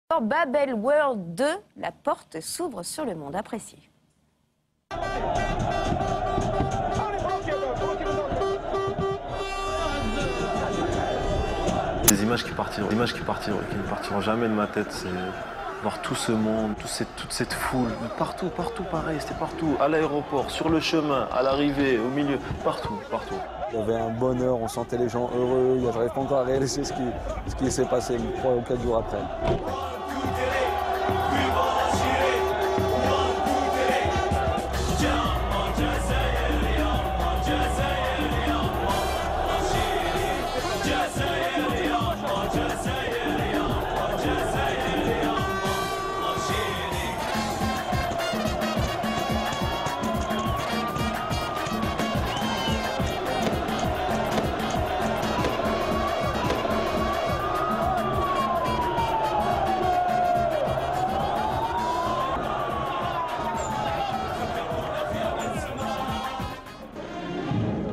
Babel World 2, la porte s'ouvre sur le monde. Apprécié. Des images qui ne partiront jamais de ma tête, c'est voir tout ce monde, toute cette foule, partout pareil, c'était partout, à l'aéroport, sur le chemin, à l'arrivée, au milieu, partout. Il y avait un bonheur, on sentait les gens heureux, je n'arrive pas encore à réaliser ce qui s'est passé 3 ou 4 jours après.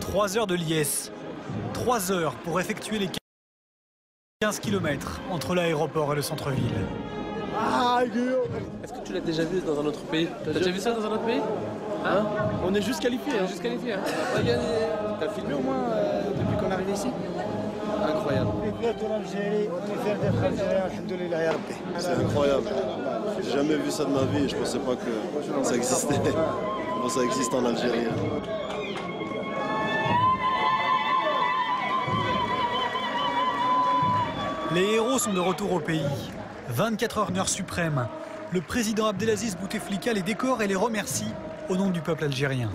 Trois heures de liesse, 3 heures pour effectuer les 15 km entre l'aéroport et le centre-ville. Est-ce que tu l'as déjà vu dans un autre pays? T'as déjà vu ça dans un autre pays? Hein? On est juste qualifié. Juste qualifié. Hein. T'as filmé au moins depuis qu'on est arrivé ici? Incroyable. C'est incroyable. J'ai jamais vu ça de ma vie et je pensais pas que ça existait. Bon, ça existe en Algérie. Les héros sont de retour au pays. 24 heures d'heure suprême. Le président Abdelaziz Bouteflika les décore et les remercie au nom du peuple algérien.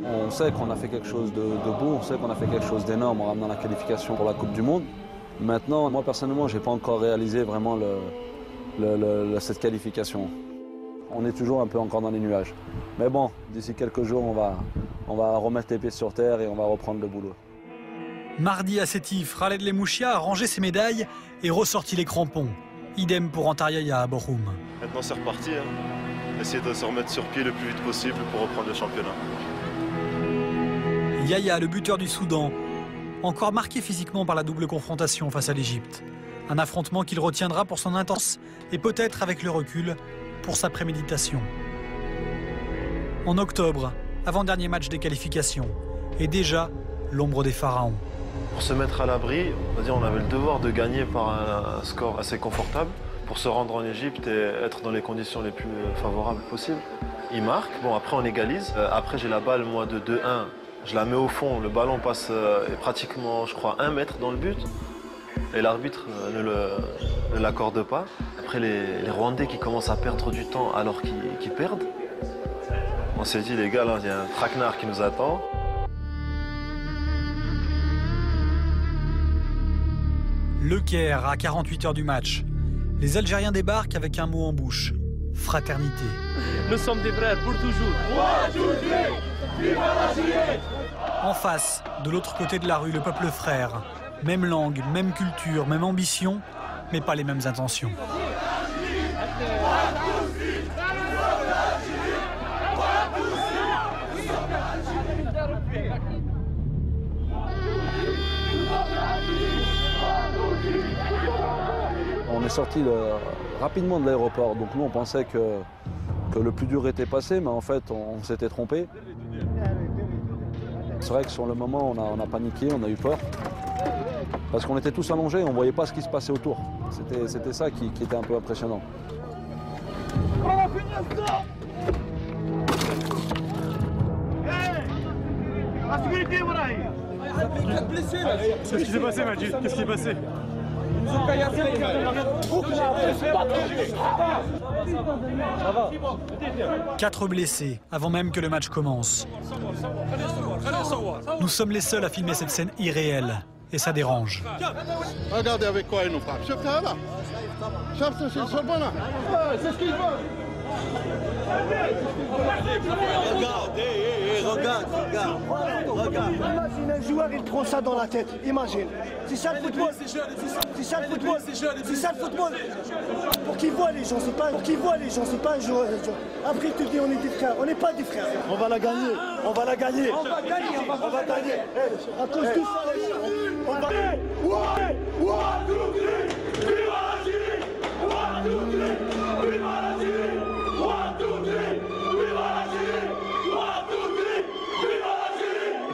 On sait qu'on a fait quelque chose de beau, on sait qu'on a fait quelque chose d'énorme en ramenant la qualification pour la Coupe du Monde. Maintenant, moi personnellement, je n'ai pas encore réalisé vraiment cette qualification. On est toujours un peu encore dans les nuages. Mais bon, d'ici quelques jours, on va remettre les pieds sur terre et on va reprendre le boulot. Mardi à Sétif, Khaled Lemouchia a rangé ses médailles et ressorti les crampons. Idem pour Antaryaya à Bochoum. Maintenant c'est reparti. Essayer de se remettre sur pied le plus vite possible pour reprendre le championnat. Yaya, le buteur du Soudan, encore marqué physiquement par la double confrontation face à l'Égypte. Un affrontement qu'il retiendra pour son intense et peut-être avec le recul pour sa préméditation. En octobre, avant-dernier match des qualifications, et déjà l'ombre des pharaons. Pour se mettre à l'abri, on avait le devoir de gagner par un score assez confortable pour se rendre en Égypte et être dans les conditions les plus favorables possibles. Il marque, bon après on égalise, après j'ai la balle moi de 2-1. Je la mets au fond, le ballon passe pratiquement, je crois, 1 mètre dans le but. Et l'arbitre ne l'accorde pas. Après, les Rwandais qui commencent à perdre du temps alors qu'ils perdent. On s'est dit, les gars, là, il y a un traquenard qui nous attend. Le Caire, à 48 heures du match. Les Algériens débarquent avec un mot en bouche. Fraternité. Nous sommes des frères pour toujours. En face, de l'autre côté de la rue, le peuple frère. Même langue, même culture, même ambition, mais pas les mêmes intentions. On est sorti rapidement de l'aéroport, donc nous on pensait que le plus dur était passé, mais en fait on s'était trompé. C'est vrai que sur le moment on a paniqué, on a eu peur, parce qu'on était tous allongés, on ne voyait pas ce qui se passait autour. C'était ça qui était un peu impressionnant. Qu'est-ce qui s'est passé, Majid? Qu'est-ce qui s'est passé? Ils nous ont caillassé, les gars. 4 blessés avant même que le match commence. Nous sommes les seuls à filmer cette scène irréelle. Et ça dérange. Regardez avec quoi ils nous frappent. C'est ce qu'ils veulent. Regarde. Imagine un joueur, il prend ça dans la tête. Imagine. C'est ça le football. C'est ça le football. C'est ça le football. Pour qu'ils voient les gens, c'est pas un joueur. Après, tu te dis, on est des frères. On n'est pas des frères. On va la gagner. On va gagner. À cause de ça, on va gagner.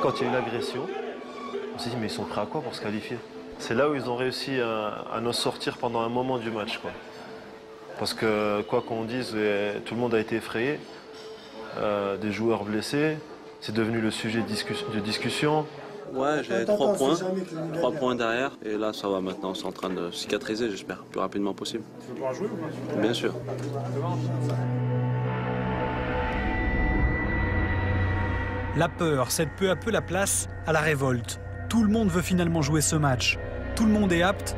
Quand il y a eu l'agression, on s'est dit mais ils sont prêts à quoi pour se qualifier? C'est là où ils ont réussi à nous sortir pendant un moment du match, quoi. Parce que quoi qu'on dise, tout le monde a été effrayé, des joueurs blessés, c'est devenu le sujet de discussion. Ouais, j'ai 3 points, 3 points derrière, et là ça va maintenant, c'est en train de cicatriser, j'espère, le plus rapidement possible. Tu veux pouvoir jouer ou pas? Bien sûr. La peur cède peu à peu la place à la révolte. Tout le monde veut finalement jouer ce match. Tout le monde est apte,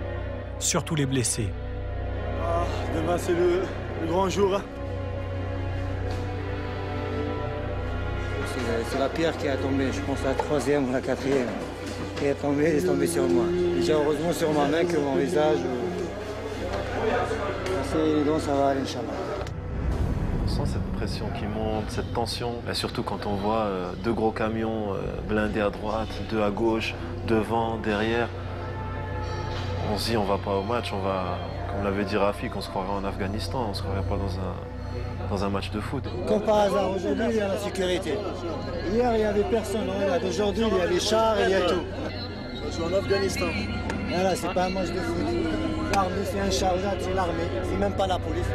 surtout les blessés. Demain, c'est le grand jour. C'est la pierre qui a tombé, je pense la 3e ou la 4e. Qui est tombée sur moi. Déjà heureusement sur ma main que mon visage. Donc ça va aller, Inch'Allah. On sent cette pression qui monte, cette tension. Et surtout quand on voit 2 gros camions blindés à droite, 2 à gauche, devant, derrière. On se dit on va pas au match, on va, comme l'avait dit Rafik, on se croirait en Afghanistan, on se croirait pas dans un match de foot. Comme par hasard, aujourd'hui, il y a la sécurité. Hier, il n'y avait personne. Aujourd'hui, il y a les chars, il y a tout. Je suis en Afghanistan. Voilà, c'est pas un match de foot. L'armée, c'est un chargeur, c'est l'armée. C'est même pas la police.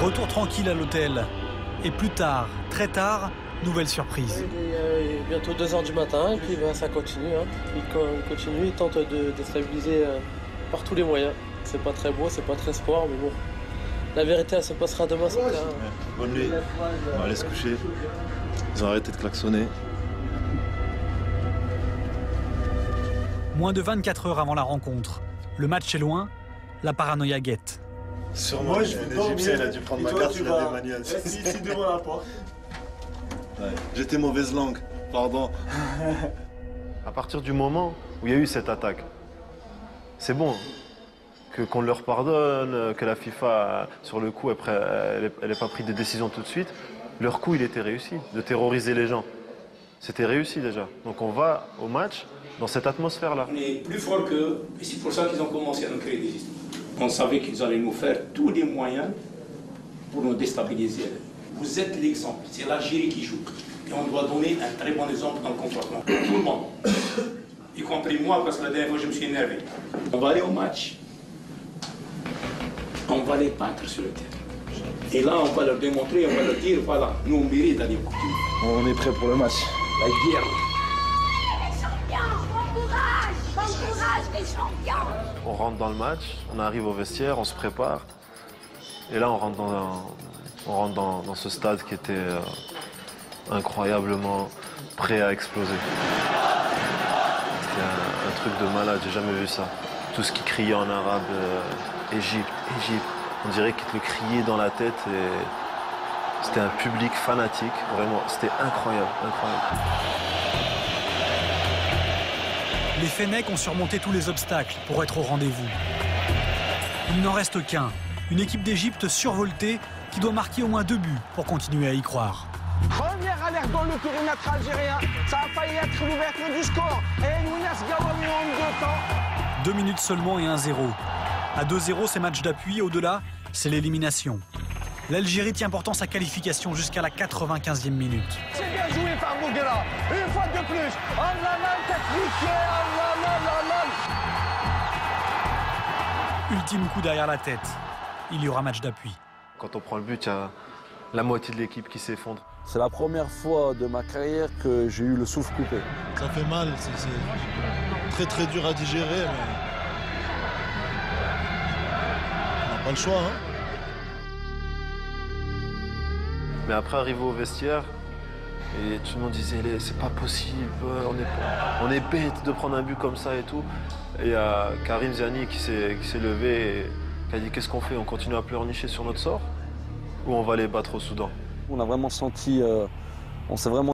Retour tranquille à l'hôtel. Et plus tard, très tard, nouvelle surprise. Il est bientôt 2h du matin et puis ça continue. Il continue, il tente de déstabiliser par tous les moyens. C'est pas très beau, c'est pas très sport, mais bon. La vérité, elle se passera demain sur le terrain. Bonne nuit. On va aller se coucher. Ils ont arrêté de klaxonner. Moins de 24 heures avant la rencontre. Le match est loin, la paranoïa guette. Sur moi, l'Égyptien, il a dû prendre ma carte, il a des manières. Ici devant la porte. Ouais. J'étais mauvaise langue, pardon. À partir du moment où il y a eu cette attaque, c'est bon. Qu'on leur pardonne, que la FIFA, sur le coup, après, elle n'ait pas pris de décision tout de suite. Leur coup, il était réussi, de terroriser les gens. C'était réussi déjà. Donc on va au match dans cette atmosphère-là. On est plus fort qu'eux, et c'est pour ça qu'ils ont commencé à nous créer des histoires. On savait qu'ils allaient nous faire tous les moyens pour nous déstabiliser. Vous êtes l'exemple, c'est l'Algérie qui joue. Et on doit donner un très bon exemple dans le comportement. Tout le monde. Y compris moi, parce que la dernière fois, je me suis énervé. On va aller au match. On va les battre sur le terrain. Et là, on va leur démontrer, on va leur dire, voilà, nous on mérite d'aller au Coupe du Monde. On est prêt pour le match. La guerre. Les champions, bon courage les champions. On rentre dans le match, on arrive au vestiaire, on se prépare. Et là, on rentre dans ce stade qui était incroyablement prêt à exploser. C'était un truc de malade, j'ai jamais vu ça. Tout ce qui criait en arabe, Égypte, Égypte. On dirait qu'ils te le criaient dans la tête et c'était un public fanatique, vraiment, c'était incroyable, incroyable. Les Fennecs ont surmonté tous les obstacles pour être au rendez-vous. Il n'en reste qu'un, une équipe d'Égypte survoltée qui doit marquer au moins 2 buts pour continuer à y croire. Première alerte dans le périmètre algérien, ça a failli être l'ouverture du score. Et Mounas Gawawi en 2 temps. 2 minutes seulement et 1-0. À 2-0, c'est match d'appui. Au-delà, c'est l'élimination. L'Algérie tient pourtant sa qualification jusqu'à la 95e minute. C'est bien joué par Bouguera. Une fois de plus. Oh là là, technique. Oh là là là. Ultime coup derrière la tête. Il y aura match d'appui. Quand on prend le but, il y a la moitié de l'équipe qui s'effondre. C'est la première fois de ma carrière que j'ai eu le souffle coupé. Ça fait mal, c'est très très dur à digérer, mais on n'a pas le choix. Hein. Mais après, arrivé au vestiaire, et tout le monde disait c'est pas possible, on est bête de prendre un but comme ça et tout. Et il y a Karim Ziani qui s'est levé qui a dit qu'est-ce qu'on fait, on continue à pleurnicher sur notre sort ou on va les battre au Soudan? On a vraiment senti, on s'est vraiment